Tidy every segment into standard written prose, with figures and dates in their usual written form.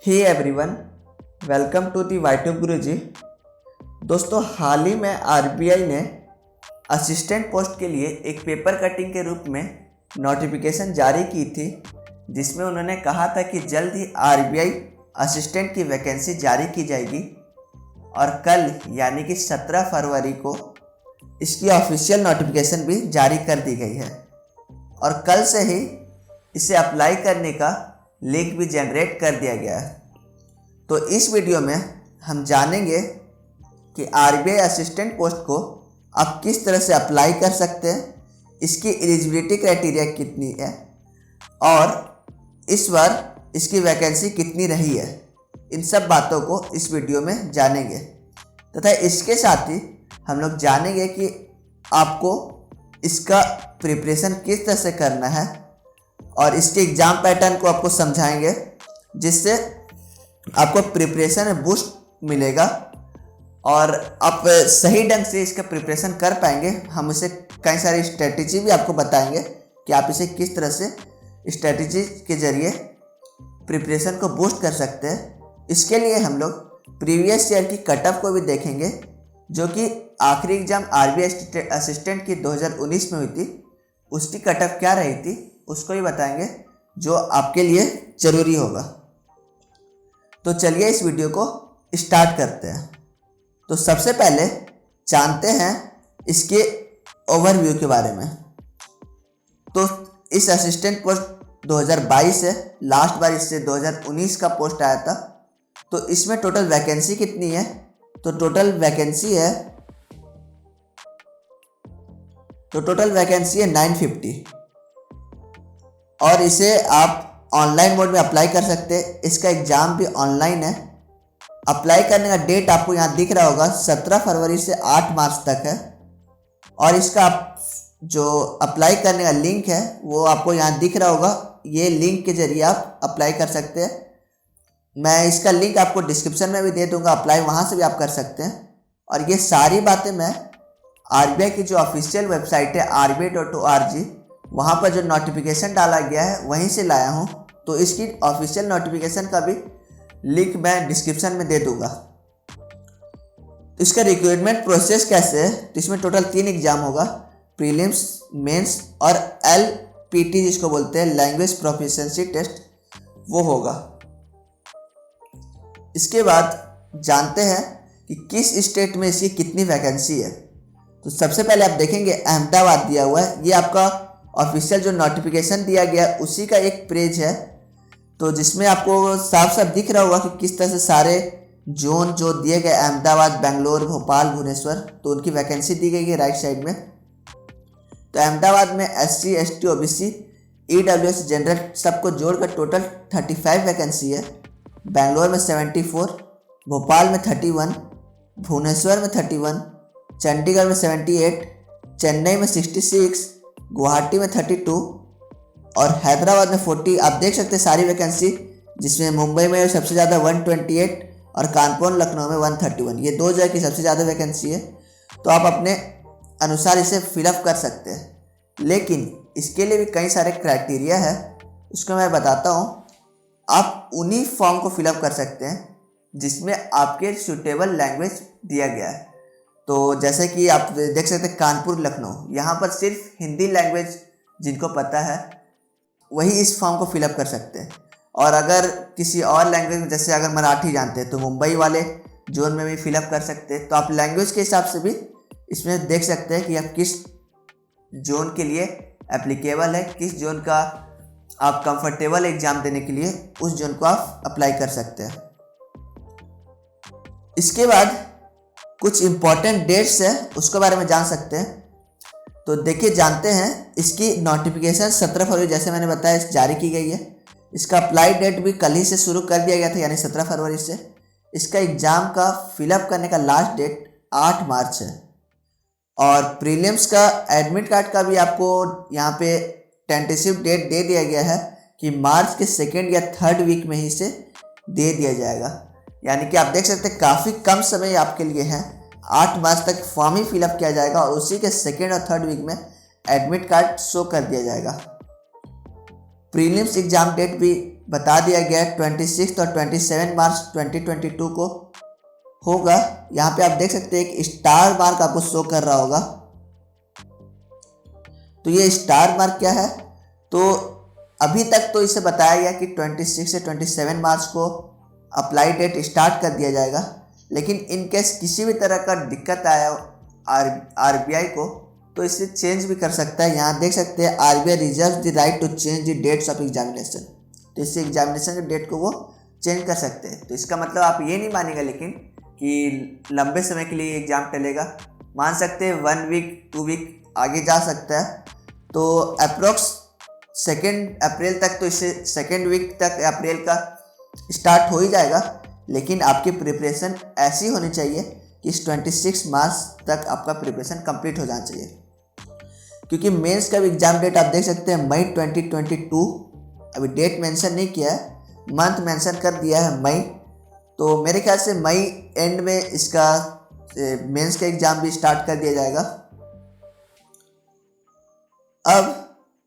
Hey everyone, welcome to the वाइट्यूब गुरुजी। दोस्तों, हाल ही में आरबीआई ने असिस्टेंट पोस्ट के लिए एक पेपर कटिंग के रूप में नोटिफिकेशन जारी की थी, जिसमें उन्होंने कहा था कि जल्द ही आरबीआई असिस्टेंट की वैकेंसी जारी की जाएगी और कल यानी कि 17 फरवरी को इसकी ऑफिशियल नोटिफिकेशन भी जारी कर दी गई है और कल से ही इसे अप्लाई करने का लिंक भी जनरेट कर दिया गया है। तो इस वीडियो में हम जानेंगे कि आरबीआई असिस्टेंट पोस्ट को आप किस तरह से अप्लाई कर सकते हैं, इसकी एलिजिबिलिटी क्राइटेरिया कितनी है और इस बार इसकी वैकेंसी कितनी रही है। इन सब बातों को इस वीडियो में जानेंगे तथा इसके साथ ही हम लोग जानेंगे कि आपको इसका प्रिपरेशन किस तरह से करना है और इसके एग्ज़ाम पैटर्न को आपको समझाएंगे, जिससे आपको प्रिपरेशन में बूस्ट मिलेगा और आप सही ढंग से इसका प्रिपरेशन कर पाएंगे। हम इसे कई सारी स्ट्रेटजी भी आपको बताएंगे कि आप इसे किस तरह से स्ट्रेटजी के ज़रिए प्रिपरेशन को बूस्ट कर सकते हैं। इसके लिए हम लोग प्रीवियस ईयर की कट ऑफ को भी देखेंगे, जो कि आखिरी एग्ज़ाम आरबीआई असिस्टेंट की 2019 में हुई थी, उसकी कट ऑफ क्या रही थी उसको भी बताएंगे, जो आपके लिए ज़रूरी होगा। तो चलिए इस वीडियो को स्टार्ट करते हैं। तो सबसे पहले जानते हैं इसके ओवरव्यू के बारे में। तो इस असिस्टेंट पोस्ट 2022 है, लास्ट बार इससे 2019 का पोस्ट आया था। तो इसमें टोटल वैकेंसी कितनी है? तो टोटल वैकेंसी है 950 और इसे आप ऑनलाइन मोड में अप्लाई कर सकते हैं। इसका एग्ज़ाम भी ऑनलाइन है। अप्लाई करने का डेट आपको यहाँ दिख रहा होगा, 17 फरवरी से 8 मार्च तक है और इसका आप जो अप्लाई करने का लिंक है वो आपको यहाँ दिख रहा होगा। ये लिंक के ज़रिए आप अप्लाई कर सकते हैं। मैं इसका लिंक आपको डिस्क्रिप्शन में भी दे दूँगा, अप्लाई वहाँ से भी आप कर सकते हैं। और ये सारी बातें मैं आरबीआई की जो ऑफिशियल वेबसाइट है rbi.org, वहाँ पर जो नोटिफिकेशन डाला गया है वहीं से लाया हूँ। तो इसकी ऑफिशियल नोटिफिकेशन का भी लिंक मैं डिस्क्रिप्शन में दे दूँगा। तो इसका रिक्रूटमेंट प्रोसेस कैसे है? तो इसमें टोटल 3 एग्ज़ाम होगा, प्रीलिम्स, मेंस और एलपीटी जिसको बोलते हैं लैंग्वेज प्रोफिशिएंसी टेस्ट, वो होगा। इसके बाद जानते हैं कि किस स्टेट में इसकी कितनी वैकेंसी है। तो सबसे पहले आप देखेंगे अहमदाबाद दिया हुआ है। ये आपका ऑफिशियल जो नोटिफिकेशन दिया गया उसी का एक पेज है, तो जिसमें आपको साफ साफ दिख रहा होगा कि किस तरह से सारे जोन जो दिए गए, अहमदाबाद, बेंगलोर, भोपाल, भुवनेश्वर, तो उनकी वैकेंसी दी गई है राइट साइड में। तो अहमदाबाद में SC, ST, OBC, EWS, general सबको जोड़कर टोटल 35 वैकेंसी है। बेंगलोर में 74, भोपाल में 31, भुवनेश्वर में 31, चंडीगढ़ में 78, चेन्नई में 66, गुवाहाटी में 32 और हैदराबाद में 40। आप देख सकते हैं सारी वैकेंसी, जिसमें मुंबई में सबसे ज़्यादा 128 और कानपुर, लखनऊ में 131। ये 2 जगह की सबसे ज़्यादा वैकेंसी है। तो आप अपने अनुसार इसे फिलअप कर सकते हैं, लेकिन इसके लिए भी कई सारे क्राइटेरिया है, उसको मैं बताता हूँ। आप उन्हीं फॉर्म को फिलअप कर सकते हैं जिसमें आपके सूटेबल लैंग्वेज दिया गया है। तो जैसे कि आप देख सकते हैं कानपुर, लखनऊ, यहाँ पर सिर्फ हिंदी लैंग्वेज जिनको पता है वही इस फॉर्म को फिलअप कर सकते हैं। और अगर किसी और लैंग्वेज, जैसे अगर मराठी जानते हैं तो मुंबई वाले जोन में भी फिलअप कर सकते हैं। तो आप लैंग्वेज के हिसाब से भी इसमें देख सकते हैं कि आप किस जोन के लिए एप्लीकेबल है, किस जोन का आप कंफर्टेबल एग्ज़ाम देने के लिए उस जोन को आप अप्लाई कर सकते हैं। इसके बाद कुछ इम्पॉर्टेंट डेट्स है, उसके बारे में जान सकते हैं। तो देखिए, जानते हैं इसकी नोटिफिकेशन 17 फरवरी जैसे मैंने बताया जारी की गई है। इसका अप्लाई डेट भी कल ही से शुरू कर दिया गया था, यानी 17 फरवरी से। इसका एग्ज़ाम का फिलअप करने का लास्ट डेट 8 मार्च है और प्रीलिम्स का एडमिट कार्ड का भी आपको यहाँ पे टेंटेटिव डेट दे दिया गया है कि मार्च के 2nd या 3rd वीक में ही इसे दे दिया जाएगा। यानी कि आप देख सकते हैं काफ़ी कम समय आपके लिए है। 8 मार्च तक फॉर्म ही फिलअप किया जाएगा और उसी के 2nd और 3rd वीक में एडमिट कार्ड शो कर दिया जाएगा। प्रीलिम्स एग्ज़ाम डेट भी बता दिया गया है 26 और 27 मार्च 2022 को होगा। यहाँ पे आप देख सकते हैं एक स्टार मार्क आपको शो कर रहा होगा। तो ये स्टार मार्क क्या है? तो अभी तक तो इसे बताया गया कि 26 से 27 मार्च को अप्लाई डेट स्टार्ट कर दिया जाएगा, लेकिन इन केस किसी भी तरह का दिक्कत आया आरबीआई को तो इसे चेंज भी कर सकता है। यहाँ देख सकते हैं RBI reserve the right to change the dates of examination. तो इससे एग्जामिनेशन के डेट को वो चेंज कर सकते हैं। तो इसका मतलब आप ये नहीं मानेंगे लेकिन कि लंबे समय के लिए एग्ज़ाम टलेगा। मान सकते हैं 1 वीक 2 वीक आगे जा सकता है। तो अप्रोक्स 2 अप्रैल तक, तो इससे 2 वीक तक अप्रैल का स्टार्ट हो ही जाएगा। लेकिन आपकी प्रिपरेशन ऐसी होनी चाहिए कि इस 26 मार्च तक आपका प्रिपरेशन कंप्लीट हो जाना चाहिए, क्योंकि मेंस का भी एग्ज़ाम डेट आप देख सकते हैं मई 2022। अभी डेट मेंशन नहीं किया है, मंथ मेंशन कर दिया है मई। तो मेरे ख्याल से मई एंड में इसका मेंस का एग्ज़ाम भी स्टार्ट कर दिया जाएगा। अब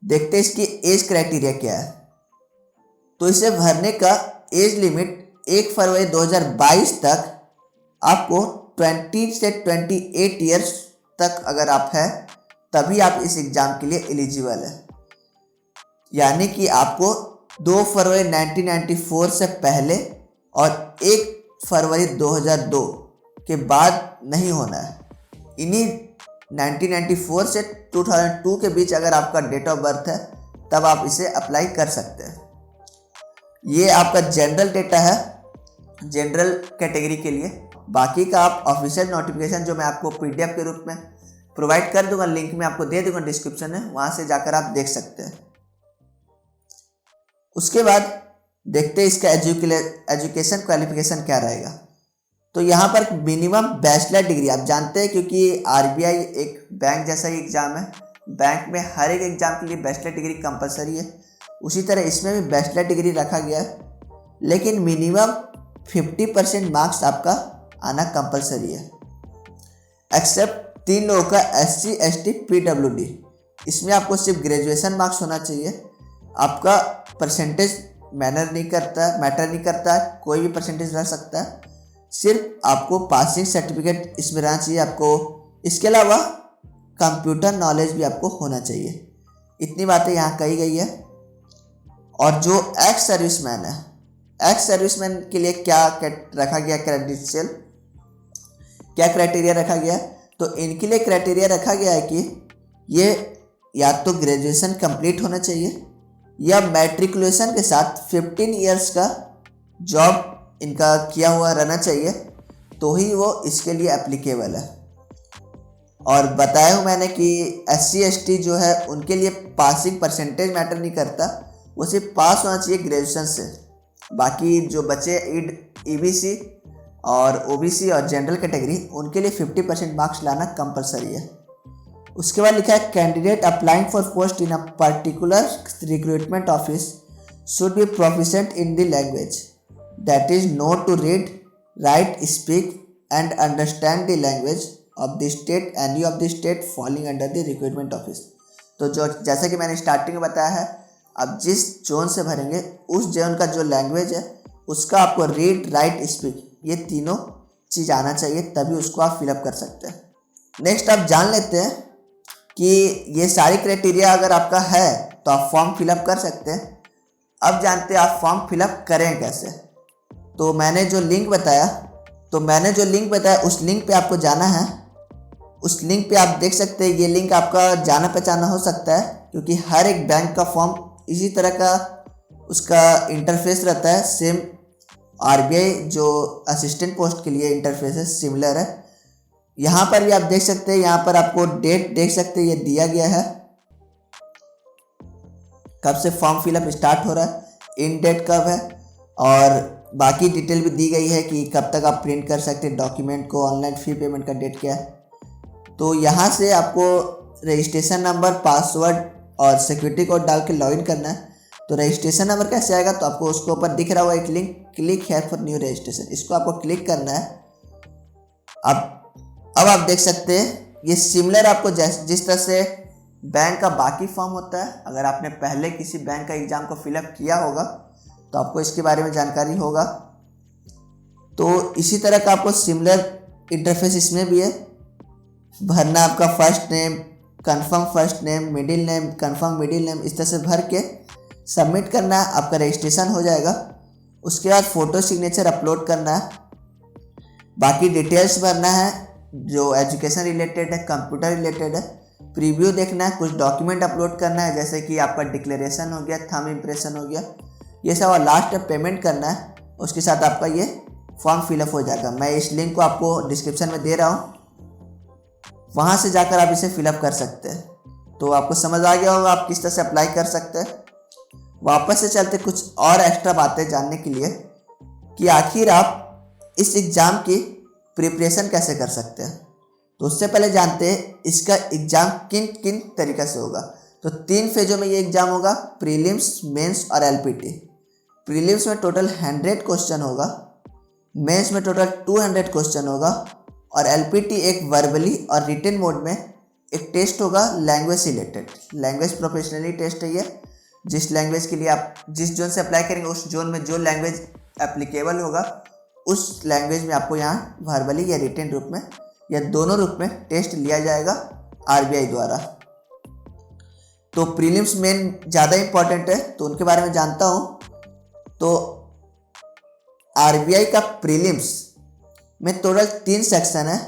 देखते हैं इसकी एज क्राइटेरिया क्या है। तो इसे भरने का एज लिमिट 1 फरवरी 2022 तक आपको 20 से 28 ईयर्स तक अगर आप हैं तभी आप इस एग्ज़ाम के लिए एलिजिबल है। यानी कि आपको 2 फरवरी 1994 से पहले और 1 फरवरी 2002 के बाद नहीं होना है। इन्हीं 1994 से 2002 के बीच अगर आपका डेट ऑफ बर्थ है तब आप इसे अप्लाई कर सकते हैं। ये आपका जनरल डेटा है, जनरल कैटेगरी के लिए। बाकी का आप ऑफिशियल नोटिफिकेशन जो मैं आपको पीडीएफ के रूप में प्रोवाइड कर दूंगा, लिंक में आपको दे दूंगा डिस्क्रिप्शन में, वहाँ से जाकर आप देख सकते हैं। उसके बाद देखते हैं इसका एजुकेशन क्वालिफिकेशन क्या रहेगा। तो यहाँ पर मिनिमम बैचलर डिग्री आप जानते हैं, क्योंकि आरबीआई एक बैंक जैसा ही एग्ज़ाम है। बैंक में हर एक एग्ज़ाम के लिए बैचलर डिग्री कंपलसरी है, उसी तरह इसमें भी बैचलर डिग्री रखा गया है। लेकिन मिनिमम 50% मार्क्स आपका आना कंपलसरी है, एक्सेप्ट 3 लोगों का SC ST PWD। इसमें आपको सिर्फ ग्रेजुएशन मार्क्स होना चाहिए। आपका परसेंटेज मैटर नहीं करता, कोई भी परसेंटेज रह सकता है, सिर्फ आपको पासिंग सर्टिफिकेट इसमें रहना चाहिए आपको। इसके अलावा कंप्यूटर नॉलेज भी आपको होना चाहिए। इतनी बातें यहाँ कही गई है। और जो एक्स सर्विसमैन है, एक्स सर्विसमैन के लिए क्या रखा गया क्रेडेंशियल, क्या क्राइटेरिया रखा गया? तो इनके लिए क्राइटेरिया रखा गया है कि ये या तो ग्रेजुएशन कंप्लीट होना चाहिए या मैट्रिकुलेशन के साथ 15 इयर्स का जॉब इनका किया हुआ रहना चाहिए, तो ही वो इसके लिए एप्लीकेबल है। और बताया हूँ मैंने कि SC ST जो है उनके लिए पासिंग परसेंटेज मैटर नहीं करता, वो सिर्फ पास होना चाहिए ग्रेजुएशन से। बाकी जो बचे EBC और OBC और जनरल कैटेगरी, उनके लिए 50% मार्क्स लाना कंपलसरी है। उसके बाद लिखा है candidate applying for post in a particular recruitment office should be proficient in the language that is known to read, write, speak and understand the language of the state any of the state falling under the recruitment office. तो जो जैसा कि मैंने starting में बताया है, आप जिस जोन से भरेंगे उस जोन का जो लैंग्वेज है उसका आपको रीड, राइट, स्पीक ये तीनों चीज़ आना चाहिए, तभी उसको आप फिलअप कर सकते हैं। नेक्स्ट आप जान लेते हैं कि ये सारी क्राइटेरिया अगर आपका है तो आप फॉर्म फिलअप कर सकते हैं। अब जानते हैं आप फॉर्म फिलअप करें कैसे। तो मैंने जो लिंक बताया उस लिंक पे आपको जाना है। उस लिंक पे आप देख सकते हैं, ये लिंक आपका जाना पहचाना हो सकता है, क्योंकि हर एक बैंक का फॉर्म इसी तरह का उसका इंटरफेस रहता है। सेम आरबीआई जो असिस्टेंट पोस्ट के लिए इंटरफेस है, सिमिलर है। यहाँ पर भी आप देख सकते हैं, यहाँ पर आपको डेट देख सकते हैं, ये दिया गया है कब से फॉर्म फिलअप स्टार्ट हो रहा है, इन डेट कब है, और बाकी डिटेल भी दी गई है कि कब तक आप प्रिंट कर सकते हैं डॉक्यूमेंट को, ऑनलाइन फी पेमेंट का डेट क्या है। तो यहाँ से आपको रजिस्ट्रेशन नंबर, पासवर्ड और सिक्योरिटी कोड डाल के लॉगिन करना है। तो रजिस्ट्रेशन नंबर कैसे आएगा? तो आपको उसके ऊपर दिख रहा हुआ एक link, click here for new registration, इसको आपको क्लिक करना है। अब आप देख सकते हैं ये सिमिलर आपको जिस तरह से बैंक का बाकी फॉर्म होता है, अगर आपने पहले किसी बैंक का एग्ज़ाम को फिलअप किया होगा तो आपको इसके बारे में जानकारी होगा। तो इसी तरह का आपको सिमिलर इंटरफेस इसमें भी है। भरना आपका first name, confirm first name, middle name, confirm middle name, इस तरह से भर के सबमिट करना है, आपका रजिस्ट्रेशन हो जाएगा। उसके बाद फ़ोटो सिग्नेचर अपलोड करना है, बाकी डिटेल्स भरना है जो एजुकेशन रिलेटेड है, कंप्यूटर रिलेटेड है, प्रीव्यू देखना है, कुछ डॉक्यूमेंट अपलोड करना है जैसे कि आपका डिक्लेरेशन हो गया, थंब इम्प्रेशन हो गया, ये सब। और लास्ट में पेमेंट करना है, उसके साथ आपका ये फॉर्म फिलअप हो जाएगा। मैं इस लिंक को आपको डिस्क्रिप्शन में दे रहा हूँ, वहाँ से जाकर आप इसे फिलअप कर सकते हैं। तो आपको समझ आ गया होगा आप किस तरह से अप्लाई कर सकते हैं। वापस से चलते कुछ और एक्स्ट्रा बातें जानने के लिए कि आखिर आप इस एग्ज़ाम की प्रिपरेशन कैसे कर सकते हैं। तो उससे पहले जानते हैं इसका एग्ज़ाम किन किन तरीक़े से होगा। तो 3 फेज़ों में ये एग्ज़ाम होगा, प्रीलिम्स, मेंस और एलपीटी। प्रीलिम्स में टोटल 100 क्वेश्चन होगा, मेंस में टोटल 200 क्वेश्चन होगा और एलपीटी एक वर्बली और रिटन मोड में एक टेस्ट होगा language related. Language professionally test है ये। जिस लैंग्वेज के लिए आप जिस जोन से अप्लाई करेंगे उस जोन में जो लैंग्वेज एप्लीकेबल होगा उस लैंग्वेज में आपको यहाँ वर्बली या रिटन रूप में या दोनों रूप में टेस्ट लिया जाएगा आरबीआई द्वारा। तो प्रीलिम्स मेन ज़्यादा इंपॉर्टेंट है तो उनके बारे में जानता हूँ। तो आरबीआई का प्रीलिम्स में टोटल 3 सेक्शन है,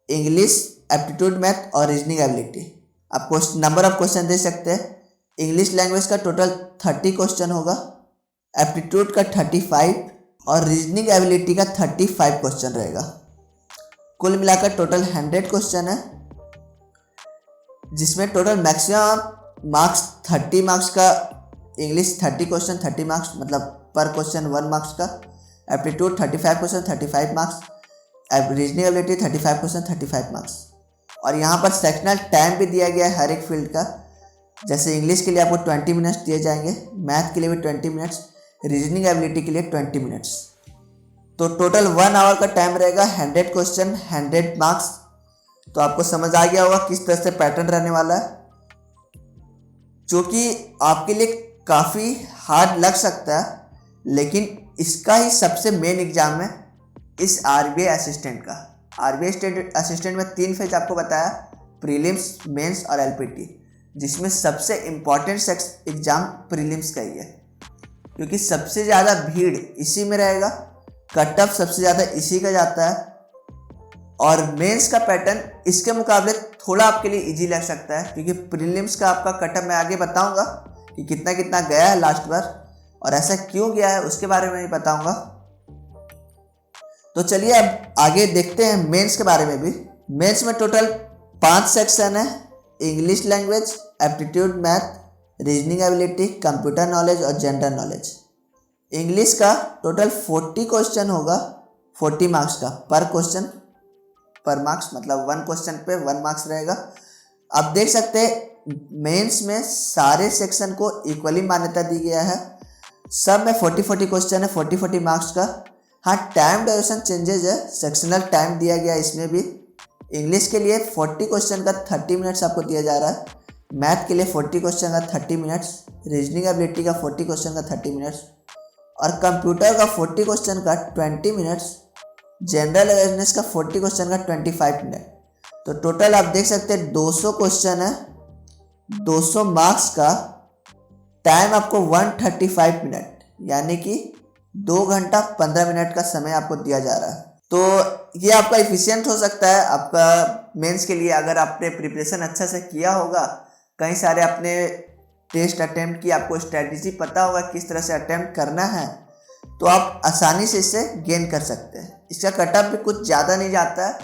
इंग्लिश, एप्टीट्यूड मैथ और रीजनिंग एबिलिटी। आप नंबर ऑफ क्वेश्चन दे सकते हैं। इंग्लिश लैंग्वेज का टोटल 30 क्वेश्चन होगा, एप्टीट्यूड का 35 और रीजनिंग एबिलिटी का 35 क्वेश्चन रहेगा। कुल मिलाकर टोटल 100 क्वेश्चन है, जिसमें टोटल मैक्सिमम मार्क्स 30 मार्क्स का, इंग्लिश 30 क्वेश्चन 30 मार्क्स मतलब पर क्वेश्चन 1 मार्क्स का, aptitude 35 question 35 marks, reasoning ability 35 question 35 marks. और यहाँ पर सेक्शनल टाइम भी दिया गया है हर एक फील्ड का। जैसे इंग्लिश के लिए आपको 20 मिनट्स दिए जाएंगे, मैथ के लिए भी 20 मिनट्स, रीजनिंग एबिलिटी के लिए 20 मिनट्स। तो टोटल 1 आवर का टाइम रहेगा, 100 क्वेश्चन 100 मार्क्स। तो आपको समझ आ गया होगा किस तरह से पैटर्न रहने वाला है, जो कि आपके लिए काफ़ी हार्ड लग सकता है, लेकिन इसका ही सबसे मेन एग्जाम है इस आरबीआई असिस्टेंट का। आरबीआई असिस्टेंट में 3 फेज आपको बताया, प्रीलिम्स, मेंस और एलपीटी, जिसमें सबसे इम्पॉर्टेंट एग्ज़ाम प्रीलिम्स का ही है, क्योंकि सबसे ज़्यादा भीड़ इसी में रहेगा, कट ऑफ सबसे ज़्यादा इसी का जाता है। और मेंस का पैटर्न इसके मुकाबले थोड़ा आपके लिए इजी लग सकता है, क्योंकि प्रीलिम्स का आपका कट ऑफ मैं आगे बताऊंगा कि कितना कितना गया है लास्ट बार और ऐसा क्यों गया है उसके बारे में भी बताऊंगा। तो चलिए अब आगे देखते हैं मेंस के बारे में भी। मेंस में टोटल 5 सेक्शन है, English language, aptitude math, reasoning ability, computer knowledge और जनरल नॉलेज। इंग्लिश का टोटल 40 क्वेश्चन होगा, 40 मार्क्स का पर क्वेश्चन, पर मार्क्स मतलब 1 क्वेश्चन पे 1 मार्क्स रहेगा। आप देख सकते हैं मेंस में सारे सेक्शन को इक्वली मान्यता दी गया है, सब में 40 क्वेश्चन है, 40 मार्क्स का। हाँ, टाइम ड्यूरेशन चेंजेज है, सेक्शनल टाइम दिया गया है इसमें भी। इंग्लिश के लिए 40 क्वेश्चन का 30 मिनट्स आपको दिया जा रहा है, मैथ के लिए 40 क्वेश्चन का 30 मिनट्स, रीजनिंग एबिलिटी का 40 क्वेश्चन का 30 मिनट्स और कंप्यूटर का 40 क्वेश्चन का 20 मिनट्स, जनरल अवेयरनेस का 40 क्वेश्चन का 25 मिनट। तो टोटल आप देख सकते हैं 200 क्वेश्चन है, 200 मार्क्स का, टाइम आपको 135 मिनट यानी कि 2 घंटा 15 मिनट का समय आपको दिया जा रहा है। तो ये आपका इफ़िशियंट हो सकता है आपका मेंस के लिए, अगर आपने प्रिपरेशन अच्छा से किया होगा, कई सारे आपने टेस्ट अटेम्प्ट की, आपको स्ट्रेटजी पता होगा किस तरह से अटेम्प्ट करना है, तो आप आसानी से इससे गेन कर सकते हैं। इसका कटअप भी कुछ ज़्यादा नहीं जाता है,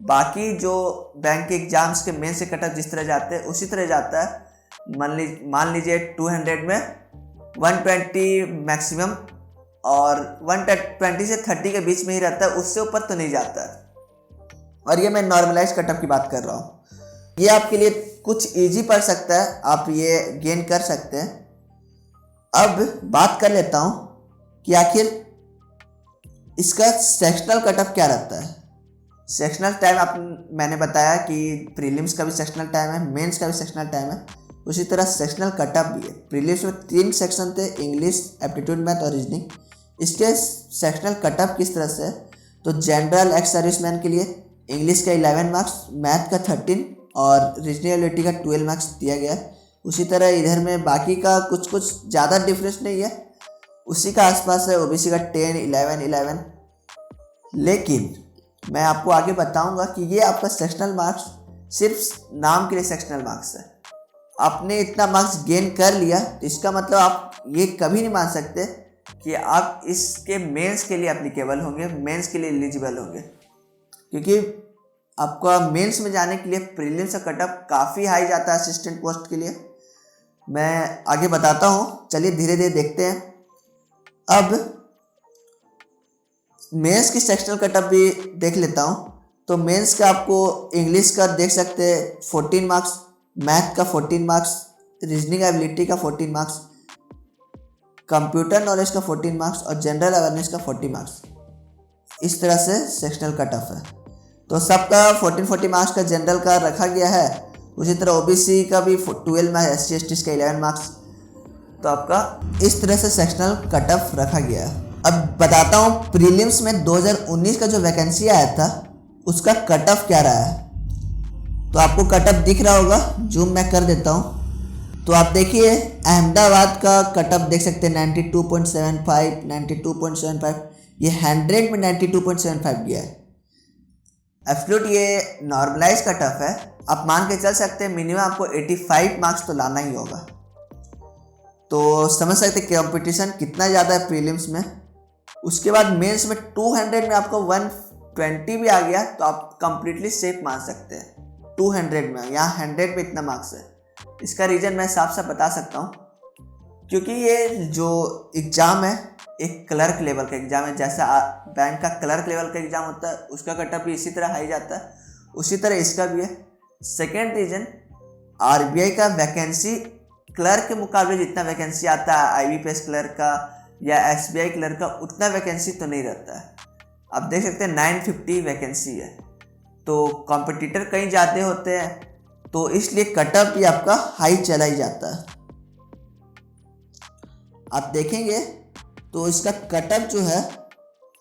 बाकी जो बैंक के एग्ज़ाम्स के मेन से कटअप जिस तरह जाते हैं उसी तरह जाता है। मान लीजिए 200 में 120 मैक्सिमम और 120 से 30 के बीच में ही रहता है, उससे ऊपर तो नहीं जाता है। और ये मैं नॉर्मलाइज कटअप की बात कर रहा हूँ। ये आपके लिए कुछ इजी पड़ सकता है, आप ये गेन कर सकते हैं। अब बात कर लेता हूँ कि आखिर इसका सेक्शनल कटअप क्या रहता है। सेक्शनल टाइम मैंने बताया कि प्रीलिम्स का भी सेक्शनल टाइम है, मेंस का भी सेक्शनल टाइम है, उसी तरह सेक्शनल कटअप भी है। प्रीलिम्स में 3 सेक्शन थे, इंग्लिश, एप्टीट्यूड, मैथ और रीजनिंग। इसके सेक्शनल कटअप किस तरह से है, तो जनरल एक्स सर्विसमैन के लिए इंग्लिश का 11 मार्क्स, मैथ का 13 और रीजनिंग एबिलिटी का 12 मार्क्स दिया गया है। उसी तरह इधर में बाकी का कुछ ज़्यादा डिफरेंस नहीं है, उसी का आसपास है। ओबीसी का 10, 11, 11। लेकिन मैं आपको आगे बताऊंगा कि ये आपका सेक्शनल मार्क्स सिर्फ नाम के लिए सेक्शनल मार्क्स है। आपने इतना मार्क्स गेन कर लिया तो इसका मतलब आप ये कभी नहीं मान सकते कि आप इसके मेंस के लिए एप्लीकेबल होंगे, मेंस के लिए एलिजिबल होंगे, क्योंकि आपका मेंस में जाने के लिए प्रीलिम्स का कटअप काफ़ी हाई जाता है असिस्टेंट पोस्ट के लिए। मैं आगे बताता हूँ, चलिए धीरे धीरे देखते हैं। अब मेंस की सेक्शनल कटअप भी देख लेता हूँ। तो मेंस का आपको इंग्लिश का देख सकते हैं 14 मार्क्स, मैथ का 14 मार्क्स, रीजनिंग एबिलिटी का 14 मार्क्स, कंप्यूटर नॉलेज का 14 मार्क्स और जनरल अवेयरनेस का 40 मार्क्स। इस तरह से सेक्शनल कटअप है। तो सबका 14 मार्क्स का जनरल का रखा गया है। उसी तरह ओबीसी का भी 12 मार्क्स, SC ST का 11 मार्क्स। तो आपका इस तरह से सेक्शनल कटअप रखा गया है। अब बताता हूँ प्रीलिम्स में 2019 का जो वैकेंसी आया था उसका कटअप क्या रहा है। तो आपको कटअप दिख रहा होगा, जूम मैं कर देता हूँ। तो आप देखिए अहमदाबाद का कटअप देख सकते हैं 92.75, 92.75। ये 100 में 92.75 गया है। एब्सोल्यूट ये नॉर्मलाइज कटअप है। आप मान के चल सकते हैं मिनिमम आपको 85 मार्क्स तो लाना ही होगा। तो समझ सकते हैं कंपटीशन कितना ज़्यादा है प्रीलिम्स में। उसके बाद मेंस में 200 में आपको 120 भी आ गया तो आप कंप्लीटली सेफ मान सकते हैं। 200 में, यहाँ 100 पे इतना मार्क्स है। इसका रीज़न मैं साफ साफ बता सकता हूँ, क्योंकि ये जो एग्ज़ाम है एक क्लर्क लेवल का एग्ज़ाम है। जैसा बैंक का क्लर्क लेवल का एग्ज़ाम होता है उसका कटअप भी इसी तरह हाई जाता है, उसी तरह इसका भी है। सेकेंड रीज़न, आरबीआई का वैकेंसी क्लर्क के मुकाबले जितना वैकेंसी आता है आईबीपीएस क्लर्क का या एसबीआई क्लर्क का उतना वैकेंसी तो नहीं रहता है। आप देख सकते हैं 950 वैकेंसी है, तो कॉम्पिटिटर कहीं ज़्यादा होते हैं, तो इसलिए कटअप भी आपका हाई चला ही जाता है। आप देखेंगे तो इसका कटअप जो है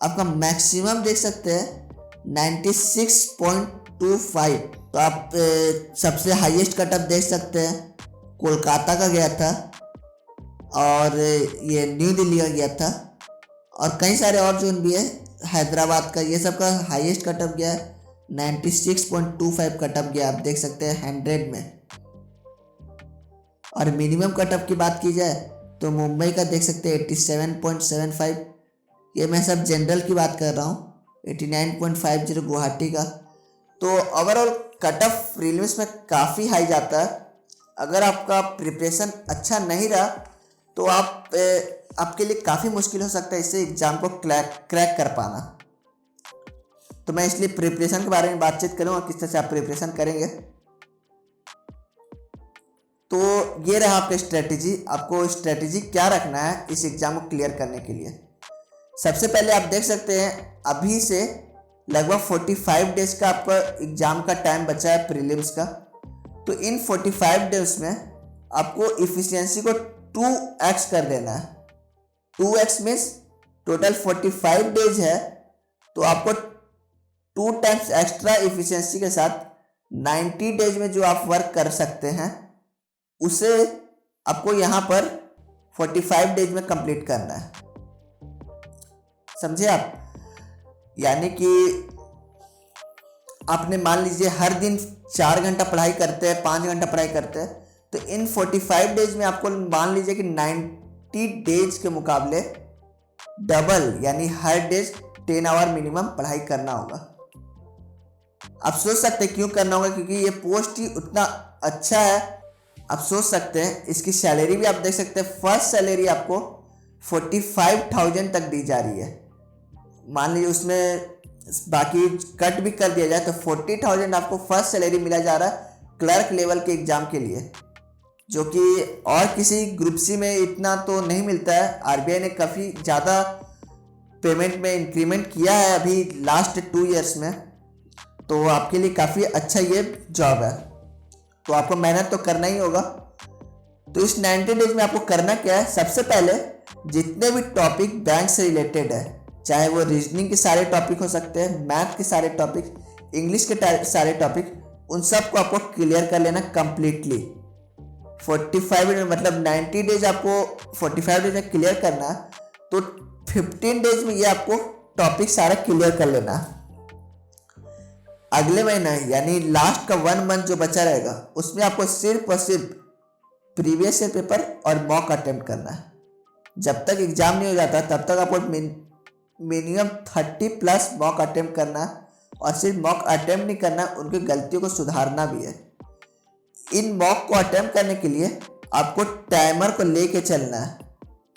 आपका मैक्सिमम देख सकते हैं 96.25। तो आप सबसे हाईएस्ट कटअप देख सकते हैं कोलकाता का गया था और ये न्यू दिल्ली का गया था और कई सारे और जोन भी है, हैदराबाद का, ये सब का हाईएस्ट कटअप गया है 96.25 कटअप गया। आप देख सकते हैं 100 में। और मिनिमम कटअप की बात की जाए तो मुंबई का देख सकते हैं 87.75। ये मैं सब जनरल की बात कर रहा हूँ। 89.50 गुवाहाटी का। तो ओवरऑल कटअप प्रीलिम्स में काफ़ी हाई जाता है। अगर आपका प्रिपरेशन अच्छा नहीं रहा तो आपके लिए काफ़ी मुश्किल हो सकता है इससे एग्ज़ाम को क्रैक कर पाना। तो मैं इसलिए प्रिपरेशन के बारे में बातचीत करूँगा, किस तरह से आप प्रिपरेशन करेंगे। तो ये रहा आपका स्ट्रेटजी। आपको स्ट्रेटजी क्या रखना है इस एग्ज़ाम को क्लियर करने के लिए। सबसे पहले आप देख सकते हैं अभी से लगभग 45 डेज का आपका एग्ज़ाम का टाइम बचा है प्रीलिम्स का। तो इन 45 डेज में आपको इफ़िशियंसी को 2x कर देना है। 2x मीन्स टोटल 45 डेज है तो आपको 2 टाइम्स एक्स्ट्रा इफ़िशियंसी के साथ 90 डेज में जो आप वर्क कर सकते हैं उसे आपको यहाँ पर 45 डेज में कंप्लीट करना है। समझे आप? यानी कि आपने मान लीजिए हर दिन 4 घंटा पढ़ाई करते हैं, 5 घंटा पढ़ाई करते हैं, तो इन 45 डेज में आपको मान लीजिए कि 90 डेज के मुकाबले डबल यानी हर डेज 10 आवर मिनिमम पढ़ाई करना होगा। आप सोच सकते हैं क्यों करना होगा, क्योंकि ये पोस्ट ही उतना अच्छा है। आप सोच सकते हैं इसकी सैलरी भी आप देख सकते हैं, फर्स्ट सैलरी आपको 45,000 तक दी जा रही है। मान लीजिए उसमें बाकी कट भी कर दिया जाए तो 40,000 आपको फर्स्ट सैलरी मिला जा रहा है क्लर्क लेवल के एग्ज़ाम के लिए, जो कि और किसी ग्रुप सी में इतना तो नहीं मिलता है। आरबीआई ने काफ़ी ज़्यादा पेमेंट में इंक्रीमेंट किया है अभी लास्ट 2 ईयर्स में, तो आपके लिए काफ़ी अच्छा ये जॉब है। तो आपको मेहनत तो करना ही होगा। तो इस 90 डेज में आपको करना क्या है, सबसे पहले जितने भी टॉपिक बैंक से रिलेटेड है, चाहे वो रीजनिंग के सारे टॉपिक हो सकते हैं, मैथ के सारे टॉपिक, इंग्लिश के सारे टॉपिक, उन सब को आपको क्लियर कर लेना कंप्लीटली। 45 डेज मतलब 90 डेज आपको 45 डेज में क्लियर करना, तो 15 डेज में ये आपको टॉपिक सारा क्लियर कर लेना। अगले महीना यानी लास्ट का 1 मंथ जो बचा रहेगा उसमें आपको सिर्फ और सिर्फ प्रीवियस ईयर पेपर और मॉक अटेम्प्ट करना है। जब तक एग्जाम नहीं हो जाता तब तक आपको मिनिमम 30+ मॉक अटेम्प्ट करना, और सिर्फ मॉक अटेम्प्ट नहीं करना, उनकी गलतियों को सुधारना भी है। इन मॉक को अटेम्प्ट करने के लिए आपको टाइमर को लेके चलना है।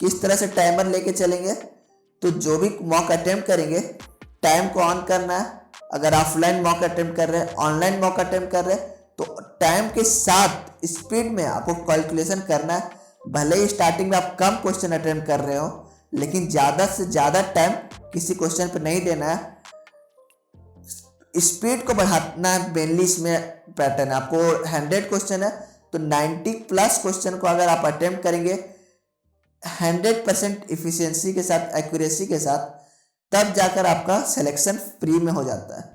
किस तरह से टाइमर लेके चलेंगे, तो जो भी मॉक अटेम्प्ट करेंगे टाइम को ऑन करना है। अगर ऑफलाइन मॉक अटेम्प्ट कर रहे हैं, ऑनलाइन मॉक अटेम्प्ट कर रहे हैं, तो टाइम के साथ स्पीड में आपको कैलकुलेशन करना है। भले ही स्टार्टिंग में आप कम क्वेश्चन अटेम्प्ट कर रहे हो, लेकिन ज़्यादा से ज़्यादा टाइम किसी क्वेश्चन पर नहीं देना है। स्पीड को बढ़ाना है, मेनली इसमें पैटर्न है। आपको 100 क्वेश्चन है तो 90+ क्वेश्चन को अगर आप अटेम्प्ट करेंगे 100% इफिशियंसी के साथ, एक्यूरेसी के साथ, तब जाकर आपका सिलेक्शन प्री में हो जाता है।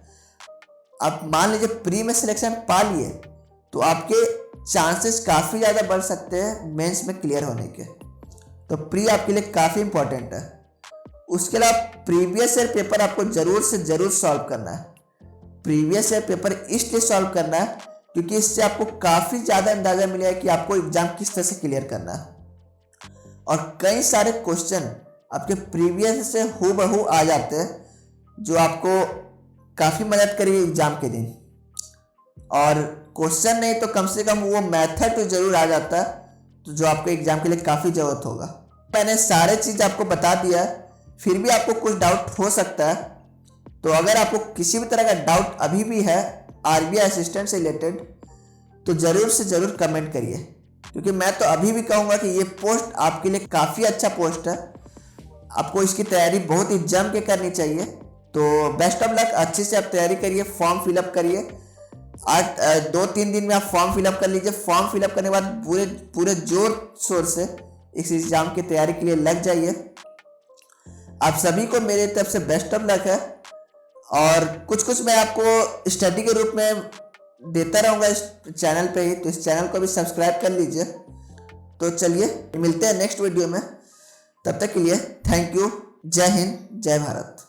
आप मान लीजिए प्री में सिलेक्शन पा लिए तो आपके चांसेस काफ़ी ज़्यादा बढ़ सकते हैं मेंस में क्लियर होने के। तो प्री आपके लिए काफ़ी इंपॉर्टेंट है। उसके अलावा प्रीवियस ईयर पेपर आपको ज़रूर से ज़रूर सॉल्व करना है। प्रीवियस ईयर पेपर इसलिए सॉल्व करना है क्योंकि इससे आपको काफ़ी ज़्यादा अंदाज़ा मिलेगा कि आपको एग्ज़ाम किस तरह से क्लियर करना है। और कई सारे क्वेश्चन आपके प्रीवियस से हूबहू आ जाते हैं, जो आपको काफ़ी मदद करेगी एग्ज़ाम के दिन। और क्वेश्चन नहीं तो कम से कम वो मेथड तो ज़रूर आ जाता है, तो जो आपको एग्ज़ाम के लिए काफ़ी ज़रूरत होगा। मैंने सारे चीज़ आपको बता दिया है, फिर भी आपको कुछ डाउट हो सकता है। तो अगर आपको किसी भी तरह का डाउट अभी भी है आरबीआई असिस्टेंट से रिलेटेड, तो ज़रूर से ज़रूर कमेंट करिए, क्योंकि मैं तो अभी भी कहूँगा कि ये पोस्ट आपके लिए काफ़ी अच्छा पोस्ट है। आपको इसकी तैयारी बहुत ही जम के करनी चाहिए। तो बेस्ट ऑफ लक, अच्छे से आप तैयारी करिए, फॉर्म फिलअप करिए। आज 2-3 दिन में आप फॉर्म फिलअप कर लीजिए। फॉर्म फिलअप करने के बाद पूरे जोर शोर से इस एग्ज़ाम की तैयारी के लिए लग जाइए। आप सभी को मेरे तरफ से बेस्ट ऑफ लक है। और कुछ मैं आपको स्टडी के रूप में देता रहूँगा इस चैनल पे ही, तो इस चैनल को भी सब्सक्राइब कर लीजिए। तो चलिए मिलते हैं नेक्स्ट वीडियो में, तब तक के लिए थैंक यू। जय हिंद, जय भारत।